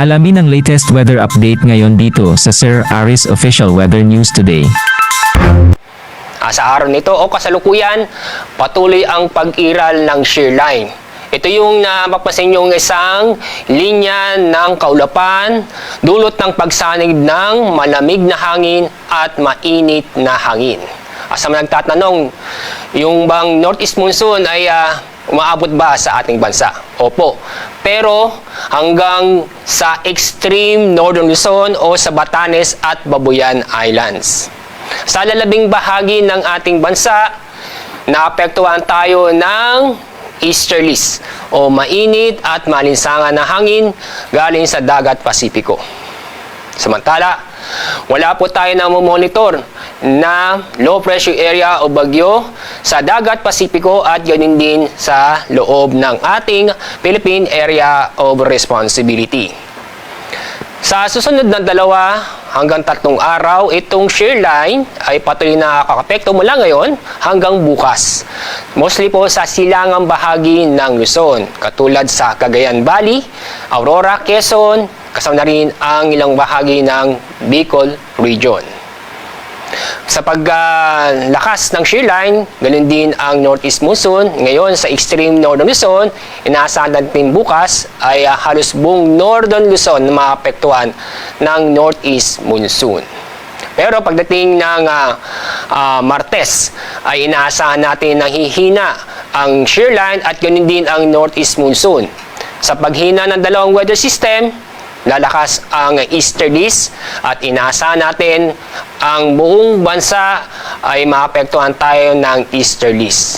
Alamin ang latest weather update ngayon dito sa Sir Aris Official Weather News Today. Sa araw nito o kasalukuyan, patuloy ang pag-iral ng shear line. Ito yung napapansin yung isang linya ng kaulapan, dulot ng pagsanig ng malamig na hangin at mainit na hangin. Sa mga nagtatanong, yung bang northeast monsoon ay umaabot ba sa ating bansa? Opo. Pero hanggang sa extreme northern Luzon o sa Batanes at Babuyan Islands. Sa lalabing bahagi ng ating bansa, naapektuhan tayo ng easterlies o mainit at malinsangan na hangin galing sa dagat Pasipiko. Samantala, wala po tayo na monitor na low pressure area o bagyo sa dagat Pasipiko at ganin din sa loob ng ating Philippine Area of Responsibility. Sa susunod na 2 hanggang 3 araw, itong shear line ay patuloy na nakakapekto mula ngayon hanggang bukas. Mostly po sa silangang bahagi ng Luzon, katulad sa Cagayan Valley, Aurora, Quezon, kasama na rin ang ilang bahagi ng Bicol Region. Sa paglakas ng shear line, ganun din ang northeast monsoon. Ngayon sa extreme northern Luzon, inaasahan natin bukas ay halos buong northern Luzon na maapektuhan ng northeast monsoon. Pero pagdating ng Martes, ay inaasahan natin ng hihina ang shear line at ganun din ang northeast monsoon. Sa paghina ng dalawang weather system, lalakas ang easterlies at inaasahan natin ang buong bansa ay maapektuhan tayo ng easterlies.